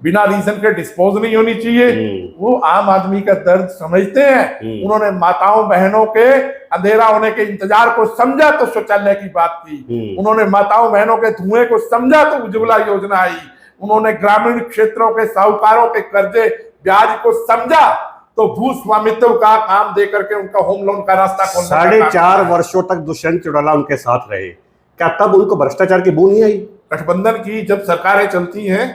बिना रीजन के डिस्पोज नहीं होनी चाहिए। वो आम आदमी का दर्द समझते हैं। उन्होंने माताओं बहनों के अंधेरा होने के इंतजार को समझा तो शौचालय की बात की। उन्होंने माताओं बहनों के धुएं को समझा तो उज्ज्वला योजना आई। उन्होंने ग्रामीण क्षेत्रों के साहूकारों के कर्जे ब्याज को समझा तो भू स्वामित्व का काम दे करके उनका होम लोन का रास्ता खोलना। 4.5 वर्षों तक दुष्यंत चौटाला उनके साथ रहे, क्या तब उनको भ्रष्टाचार की बू नहीं आई? गठबंधन की जब सरकारें चलती हैं,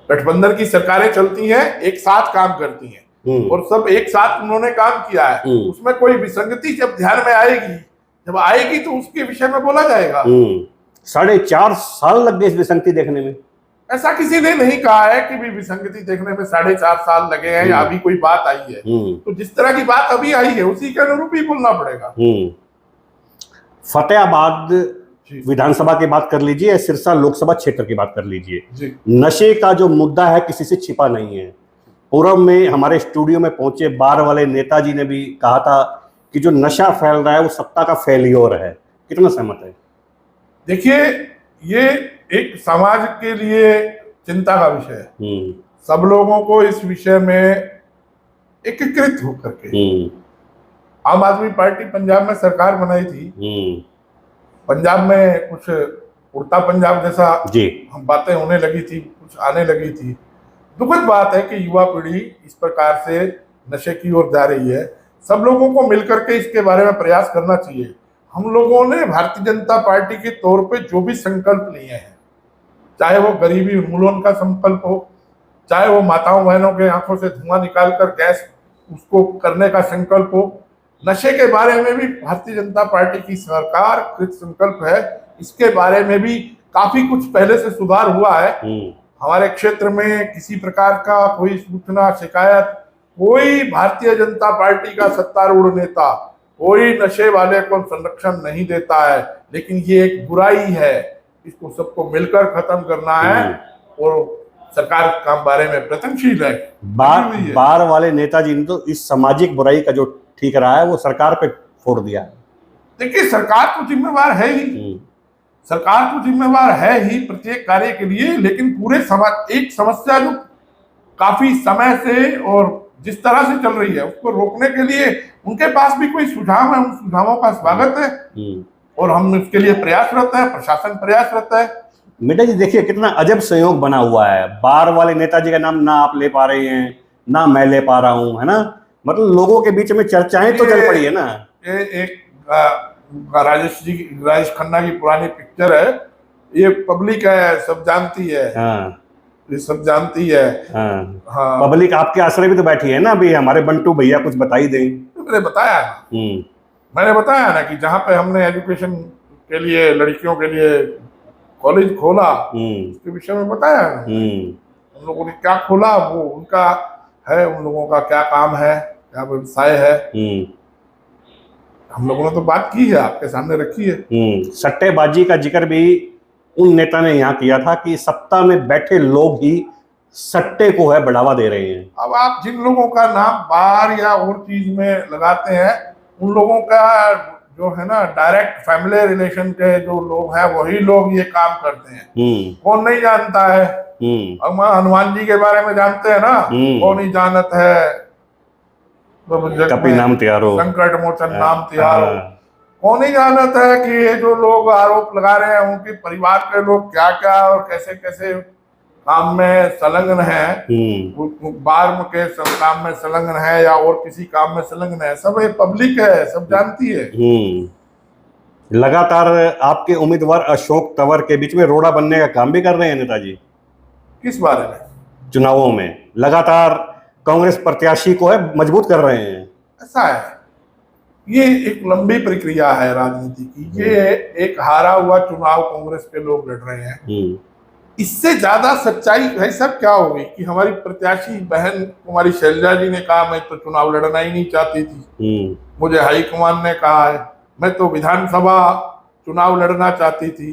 गठबंधन की सरकारें चलती हैं, एक साथ काम करती हैं और सब एक साथ उन्होंने काम किया है। उसमें कोई विसंगति जब ध्यान में आएगी, जब आएगी तो उसके विषय में बोला जाएगा। 4.5 साल लग गए इस विसंगति देखने में। ऐसा किसी ने नहीं कहा है कि भी विसंगति देखने में 4.5 साल लगे हैं या अभी कोई बात आई है। तो जिस तरह की बात अभी आई है उसी के अनुरूप ही बोलना पड़ेगा। फतेहाबाद जी विधानसभा की बात कर लीजिए, सिरसा लोकसभा क्षेत्र की बात कर लीजिए, जी नशे का जो मुद्दा है किसी से छिपा नहीं है। पूर्व में हमारे स्टूडियो में पहुंचे बार वाले नेताजी ने भी कहा था कि जो नशा फैल रहा है वो सत्ता का फेलियोर है। कितना सहमत है? देखिए, ये एक समाज के लिए चिंता का विषय है। सब लोगों को इस विषय में एकीकृत होकर के, आम आदमी पार्टी पंजाब में सरकार बनाई थी, पंजाब में कुछ उड़ता पंजाब जैसा जी हम बातें होने लगी थी, कुछ आने लगी थी। दुखद बात है कि युवा पीढ़ी इस प्रकार से नशे की ओर जा रही है। सब लोगों को मिलकर के इसके बारे में प्रयास करना चाहिए। हम लोगों ने भारतीय जनता पार्टी के तौर पे जो भी संकल्प लिए हैं, चाहे वो गरीबी उन्मूलन का संकल्प हो, चाहे वो माताओं बहनों के आंखों से धुआं निकालकर गैस उसको करने का संकल्प हो, नशे के बारे में भी भारतीय जनता पार्टी की सरकार कृत संकल्प है। इसके बारे में भी काफी कुछ पहले से सुधार हुआ है। हमारे क्षेत्र में किसी प्रकार का कोई सूचना शिकायत, कोई भारतीय जनता पार्टी का सत्तारूढ़ नेता कोई नशे वाले को संरक्षण नहीं देता है। लेकिन ये एक बुराई है, इसको सबको मिलकर खत्म करना है और सरकार काम बारे में प्रयत्नशील है। बार वाले नेताजी ने तो इस सामाजिक बुराई का जो ठीक रहा है वो सरकार पे फोड़ दिया है। देखिए, सरकार तो जिम्मेवार है ही, सरकार तो जिम्मेवार है ही प्रत्येक कार्य के लिए, लेकिन पूरे समाज एक समस्या जो काफी समय से और जिस तरह से चल रही है उसको रोकने के लिए उनके पास भी कोई सुझाव है, उन सुझावों का स्वागत है और हम इसके लिए प्रयासरत है, प्रशासन प्रयासरत है। मीठा जी देखिए कितना अजब संयोग बना हुआ है, बार वाले नेताजी का नाम ना आप ले पा रहे हैं ना मैं ले पा रहा हूं, है ना? मतलब लोगों के बीच में चर्चाएं तो चल पड़ी है ना। ये एक राजेश खन्ना की पुरानी पिक्चर है, ये पब्लिक है, सब जानती है। ये सब जानती है। हाँ। पब्लिक आपके आश्रय भी तो बैठी है ना, अभी हमारे बंटू भैया कुछ बता ही दें। मैंने बताया ना कि जहाँ पे हमने एजुकेशन के लिए लड़कियों के लिए कॉलेज खोला उसके विषय में बताया ना। उन लोगों ने क्या खोला वो उनका है, उन लोगों का क्या काम है, क्या व्यवसाय है, हम लोगों ने तो बात की है, आपके सामने रखी है। सट्टेबाजी का जिक्र भी उन नेता ने यहाँ किया था कि सत्ता में बैठे लोग ही सट्टे को है बढ़ावा दे रहे हैं। अब आप जिन लोगों का नाम बार या और चीज में लगाते हैं, उन लोगों का जो है ना डायरेक्ट फैमिली रिलेशन के जो लोग हैं वही लोग ये काम करते हैं। कौन नहीं जानता है? अब हनुमान जी के बारे में जानते हैं ना, कौन ही जानत है, कपि नाम त्यारो, संकट मोचन नाम त्यारो। कौन ही जानत है कि ये जो लोग आरोप लगा रहे हैं उनके परिवार के लोग क्या क्या और कैसे कैसे काम में संलग्न है, बार के काम में संलग्न है या और किसी काम में संलग्न है, सब ये पब्लिक है, सब जानती है। लगातार आपके उम्मीदवार अशोक तंवर के बीच में रोड़ा बनने का काम भी कर रहे हैं नेताजी। किस बारे में? चुनावों में लगातार कांग्रेस प्रत्याशी को है मजबूत कर रहे हैं। ऐसा है, ये एक लंबी प्रक्रिया है राजनीति की। ये एक हारा हुआ चुनाव कांग्रेस के लोग लड़ रहे हैं। इससे ज्यादा सच्चाई भाई साहब क्या होगी कि हमारी प्रत्याशी बहन कुमारी शैलजा जी ने कहा मैं तो चुनाव लड़ना ही नहीं चाहती थी, मुझे हाईकमान ने कहा है मैं तो विधानसभा चुनाव लड़ना चाहती थी।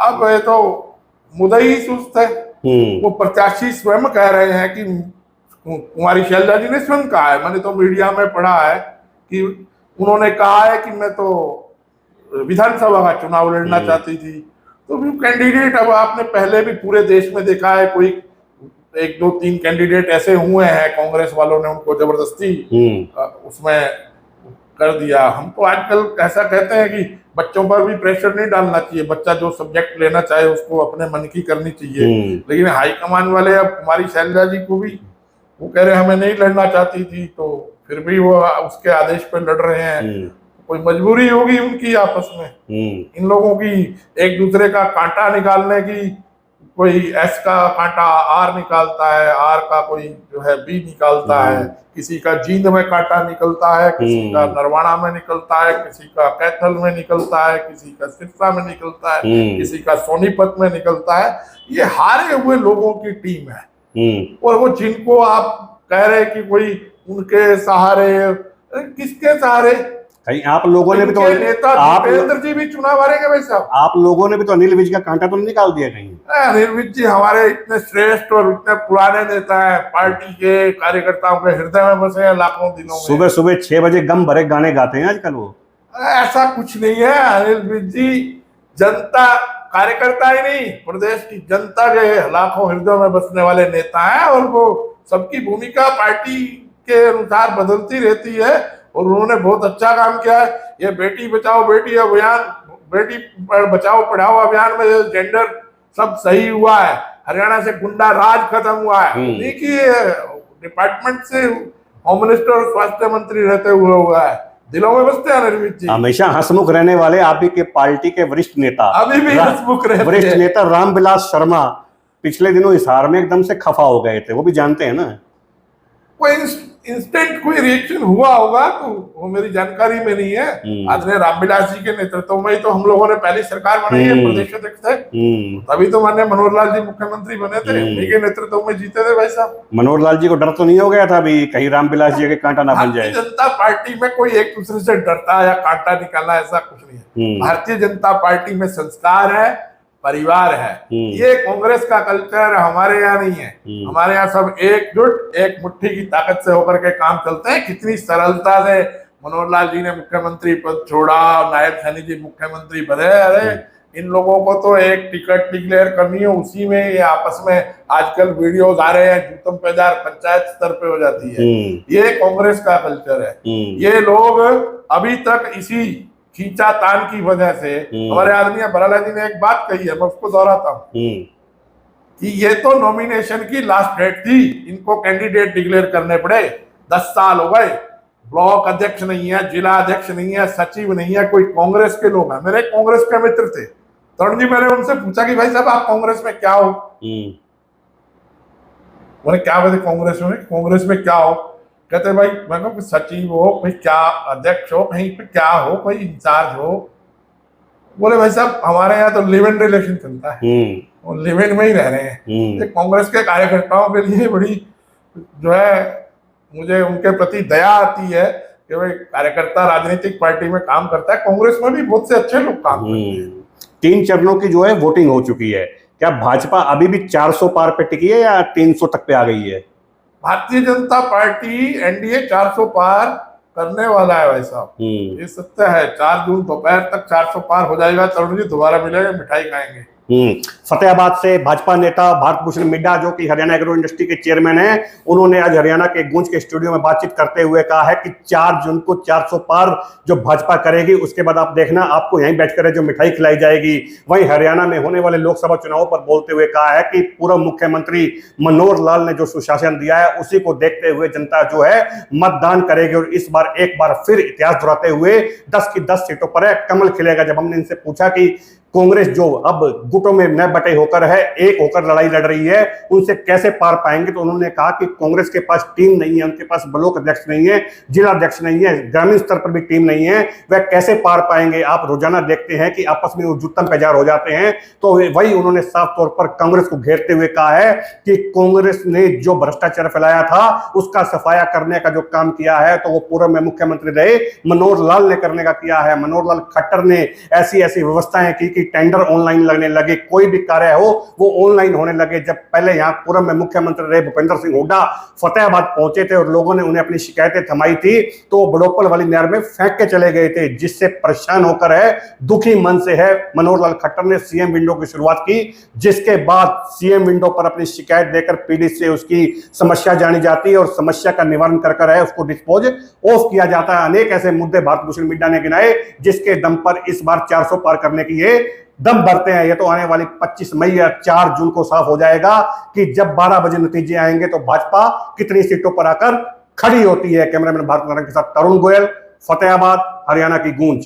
अब ये तो मुद्दा ही सुस्त है। वो प्रत्याशी स्वयं कह रहे हैं कि कुमारी शैलजा जी ने स्वयं कहा है, मैंने तो मीडिया में पढ़ा है कि उन्होंने कहा है कि मैं तो विधानसभा का चुनाव लड़ना चाहती थी। तो भी कैंडिडेट, अब आपने पहले भी पूरे देश में देखा है, कोई 1 2 3 कैंडिडेट ऐसे हुए हैं कांग्रेस वालों ने उनको जबरदस्ती उसमें कर दिया। हम तो आजकल ऐसा कहते हैं कि बच्चों पर भी प्रेशर नहीं डालना चाहिए, बच्चा जो सब्जेक्ट लेना चाहे उसको अपने मन की करनी चाहिए। लेकिन हाईकमान वाले अब कुमारी शैलजा जी को भी वो कह रहे हैं हमें नहीं लड़ना चाहती थी, तो फिर भी वो उसके आदेश पर लड़ रहे हैं। कोई मजबूरी होगी उनकी आपस में, इन लोगों की एक दूसरे का कांटा निकालने की। कोई एस का कांटा आर निकालता है, आर का कोई जो है बी निकालता है, किसी का जींद में कांटा निकलता है, किसी का नरवाना में निकलता है, किसी का कैथल में निकलता है, किसी का सिरसा में निकलता है, किसी का सोनीपत में निकलता है। ये हारे हुए लोगों की टीम है। और वो जिनको आप कह रहे कि कोई उनके सहारे, किसके सहारे? कहीं आप लोगों ने भी तो इनके नेता आप भूपेंद्र जी भी चुनाव हारेंगे भाई साहब। आप लोगों ने भी तो अनिल विज का कांटा तो नहीं निकाल दिया कहीं? अनिल विज जी हमारे इतने श्रेष्ठ और इतने पुराने नेता है, पार्टी के कार्यकर्ताओं के हृदय में बसे हैं लाखों दिनों में। सुबह सुबह 6 बजे गम भरे गाने गाते हैं आजकल वो। ऐसा कुछ नहीं है। अनिल विज जी जनता कार्यकर्ता ही नहीं, प्रदेश की जनता के लाखों हृदयों में बसने वाले नेता हैं, और वो सबकी भूमिका पार्टी के अनुसार बदलती रहती है, और उन्होंने बहुत अच्छा काम किया है। ये बेटी बचाओ बेटी अभियान, बेटी बचाओ पढ़ाओ अभियान में जेंडर सब सही हुआ है। हरियाणा से गुंडा राज खत्म हुआ है। नहीं कि डिपार्टमेंट से होम मिनिस्टर और स्वास्थ्य मंत्री रहते हुए हुआ है, दिलों में बसते हैं अनिल विज जी। हमेशा हंसमुख रहने वाले आप ही के पार्टी के वरिष्ठ नेता, अभी भी हंसमुख रहते हैं। वरिष्ठ नेता रामविलास शर्मा पिछले दिनों हिसार में एकदम से खफा हो गए थे, वो भी जानते हैं ना। कोई इंस्टेंट कोई रिएक्शन हुआ होगा तो वो मेरी जानकारी में नहीं है। आदरणीय रामविलास जी के नेतृत्व में ही तो हम लोगों ने पहली सरकार बनाई है, प्रदेश अध्यक्ष थे, तभी तो माननीय मनोहर लाल जी मुख्यमंत्री बने थे, उन्हीं के नेतृत्व में जीते थे भाई साहब। मनोहर लाल जी को डर तो नहीं हो गया था अभी कहीं रामविलास जी के कांटा ना बन जाए? भारतीय जनता पार्टी में कोई एक दूसरे से डरता है या कांटा निकालना, ऐसा कुछ नहीं है। भारतीय जनता पार्टी में संस्कार है, परिवार है। ये कांग्रेस का कल्चर हमारे यहाँ नहीं है। हमारे यहाँ सब एकजुट एक मुट्ठी की ताकत से होकर के काम चलते हैं। कितनी सरलता से मनोहर लाल जी ने मुख्यमंत्री पद छोड़ा, नायब सैनी जी मुख्यमंत्री बने। अरे इन लोगों को तो एक टिकट डिक्लेयर करनी है, उसी में ये आपस में आजकल वीडियोस आ रहे हैं, जूतम पेदार पंचायत स्तर पे हो जाती है। ये कांग्रेस का कल्चर है। ये लोग अभी तक इसी खींचातान की वजह से, हमारे आदमी बराला जी ने एक बात कही है, मैं उसको दोहराता हूँ कि ये तो नॉमिनेशन की लास्ट डेट थी, इनको कैंडिडेट डिक्लेयर करने पड़े। 10 साल हो गए, ब्लॉक अध्यक्ष नहीं है, जिला अध्यक्ष नहीं है, सचिव नहीं है, कोई कांग्रेस के लोग हैं। मेरे कांग्रेस के मित्र थे तरुण जी, मैंने उनसे पूछा कि भाई साहब आप कांग्रेस में क्या हो? बोले क्या बोले कांग्रेस में क्या हो? कहते भाई मैं सचिव हो, कोई क्या अध्यक्ष हो, कहीं पे क्या हो, कोई इंचार्ज हो। बोले भाई साहब हमारे यहाँ तो लिव इन रिलेशन चलता है, वो लिव इन में ही रह रहे हैं। कांग्रेस के कार्यकर्ताओं के लिए बड़ी जो है मुझे उनके प्रति दया आती है कि भाई कार्यकर्ता राजनीतिक पार्टी में काम करता है। कांग्रेस में भी बहुत से अच्छे लोग काम करते हैं। 3 चरणों की जो है वोटिंग हो चुकी है। क्या भाजपा अभी भी 400 पार पे टिकी है या 300 तक पे आ गई है? भारतीय जनता पार्टी एनडीए 400 पार करने वाला है भाई साहब, ये सत्य है। 4 जून दोपहर तक 400 पार हो जाएगा। तरुण जी दोबारा मिलेंगे, मिठाई खाएंगे। फतेहाबाद से भाजपा नेता भारत भूषण मिड्डा, जो कि हरियाणा एग्रो इंडस्ट्री के चेयरमैन हैं, उन्होंने आज हरियाणा के गूंज के स्टूडियो में बातचीत करते हुए कहा है कि 4 जून को 400 पार जो भाजपा करेगी, उसके बाद आप देखना आपको यहीं बैठकर जो मिठाई खिलाई जाएगी। वहीं हरियाणा में होने वाले लोकसभा चुनावों पर बोलते हुए कहा है कि पूर्व मुख्यमंत्री मनोहर लाल ने जो सुशासन दिया है, उसी को देखते हुए जनता जो है मतदान करेगी, और इस बार एक बार फिर इतिहास दोहराते हुए 10 की 10 सीटों पर है कमल खिलेगा। जब हमने इनसे पूछा कि कांग्रेस जो अब गुटों में न बटे होकर है, एक होकर लड़ाई लड़ रही है, उनसे कैसे पार पाएंगे, तो उन्होंने कहा कि कांग्रेस के पास टीम नहीं है, उनके पास ब्लॉक अध्यक्ष नहीं है, जिला अध्यक्ष नहीं है, ग्रामीण स्तर पर भी टीम नहीं है, वह कैसे पार पाएंगे? आप रोजाना देखते हैं कि आपस में वो जुत्तम पेजार हो जाते हैं। तो वही उन्होंने साफ तौर पर कांग्रेस को घेरते हुए कहा है कि कांग्रेस ने जो भ्रष्टाचार फैलाया था उसका सफाया करने का जो काम किया है, तो वो पूर्व में मुख्यमंत्री रहे मनोहर लाल ने करने का किया है। मनोहर लाल खट्टर ने ऐसी ऐसी व्यवस्थाएं की कि टेंडर ऑनलाइन लगने लगे, कोई भी कार्य हो वो ऑनलाइन होने लगे। जब पहले यहाँ पूर्व में मुख्यमंत्री रहे भूपेंद्र सिंह हुड्डा फतेहाबाद पहुंचे थे और लोगों ने उन्हें अपनी शिकायतें थमाई थी, तो वो बड़ोपल वाली नहर में फेंक के चले गए थे, जिससे परेशान होकर है, दुखी मन से है, मनोहर लाल खट्टर ने सीएम विंडो की शुरुआत की, जिसके बाद सीएम विंडो पर अपनी शिकायत देकर पीड़ित से उसकी समस्या जानी जाती है और समस्या का निवारण कर है उसको डिस्पोज ऑफ किया जाता है। अनेक ऐसे मुद्दे भारत भूषण मिड्डा ने गिनाए, जिसके दम पर इस बार 400 पार करने की ये दम भरते हैं। ये तो आने वाली 25 मई या 4 जून को साफ हो जाएगा कि जब 12 बजे नतीजे आएंगे तो भाजपा कितनी सीटों पर आकर खड़ी होती है। कैमरामैन भारत नारायण के साथ तरुण गोयल, फतेहाबाद, हरियाणा की गूंज।